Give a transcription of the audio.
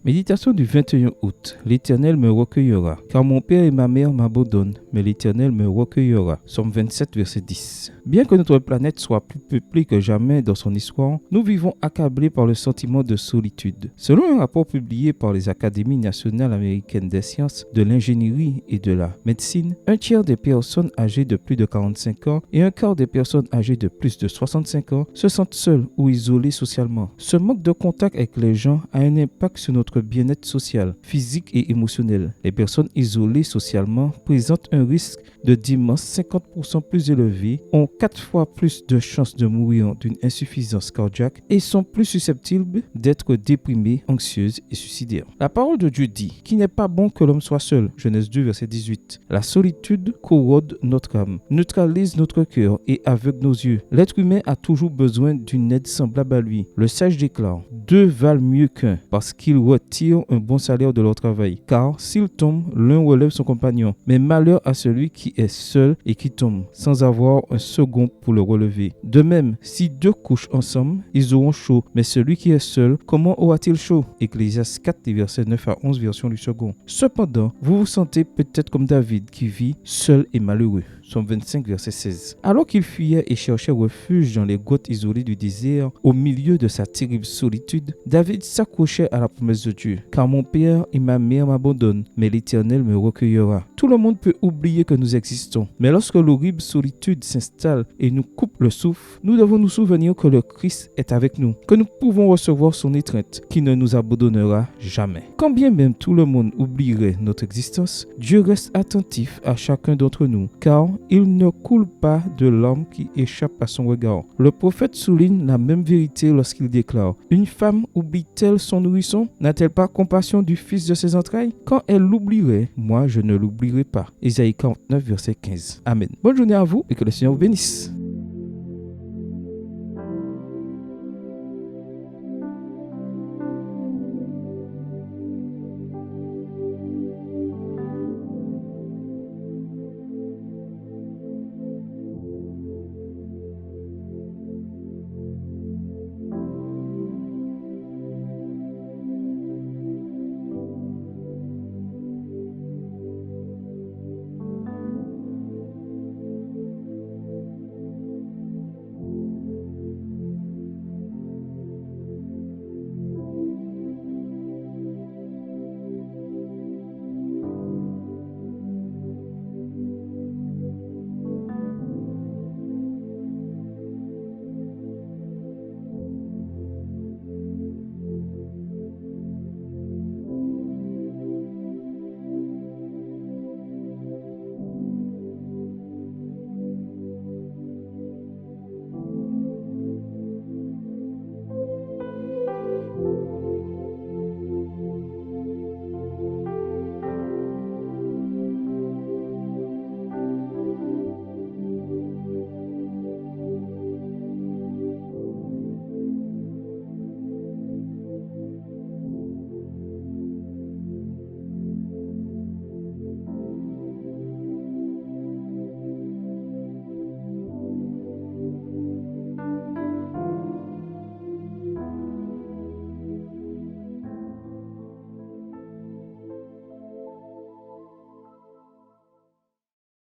Méditation du 21 août. L'Éternel me recueillera. Car mon père et ma mère m'abandonnent, mais l'Éternel me recueillera. Somme 27, verset 10. Bien que notre planète soit plus peuplée que jamais dans son histoire, nous vivons accablés par le sentiment de solitude. Selon un rapport publié par les Académies nationales américaines des sciences, de l'ingénierie et de la médecine, un tiers des personnes âgées de plus de 45 ans et un quart des personnes âgées de plus de 65 ans se sentent seules ou isolées socialement. Ce manque de contact avec les gens a un impact sur notre bien-être social, physique et émotionnel. Les personnes isolées socialement présentent un risque de d'immense 50% plus élevé, ont 4 fois plus de chances de mourir d'une insuffisance cardiaque et sont plus susceptibles d'être déprimées, anxieuses et suicidaires. La parole de Dieu dit qu'il n'est pas bon que l'homme soit seul. Genèse 2, verset 18. La solitude corrode notre âme, neutralise notre cœur et aveugle nos yeux. L'être humain a toujours besoin d'une aide semblable à lui. Le sage déclare: deux valent mieux qu'un, parce qu'ils retirent un bon salaire de leur travail. Car s'il tombe, l'un relève son compagnon. Mais malheur à celui qui est seul et qui tombe, sans avoir un second pour le relever. De même, si deux couchent ensemble, ils auront chaud. Mais celui qui est seul, comment aura-t-il chaud? Ecclésiaste 4, versets 9 à 11, version du second. Cependant, vous vous sentez peut-être comme David qui vit seul et malheureux. Somme 25, verset 16. Alors qu'il fuyait et cherchait refuge dans les grottes isolées du désert, au milieu de sa terrible solitude, David s'accrochait à la promesse de Dieu. Car mon père et ma mère m'abandonnent, mais l'Éternel me recueillera. Tout le monde peut oublier que nous existons, mais lorsque l'horrible solitude s'installe et nous coupe le souffle, nous devons nous souvenir que le Christ est avec nous, que nous pouvons recevoir son étreinte, qui ne nous abandonnera jamais. Quand bien même tout le monde oublierait notre existence, Dieu reste attentif à chacun d'entre nous, car il ne coule pas de larmes qui échappent à son regard. Le prophète souligne la même vérité lorsqu'il déclare: une femme oublie-t-elle son nourrisson? N'a-t-elle pas compassion du fils de ses entrailles? Quand elle l'oublierait, moi je ne l'oublierai pas. Isaïe 49, verset 15. Amen. Bonne journée à vous et que le Seigneur vous bénisse.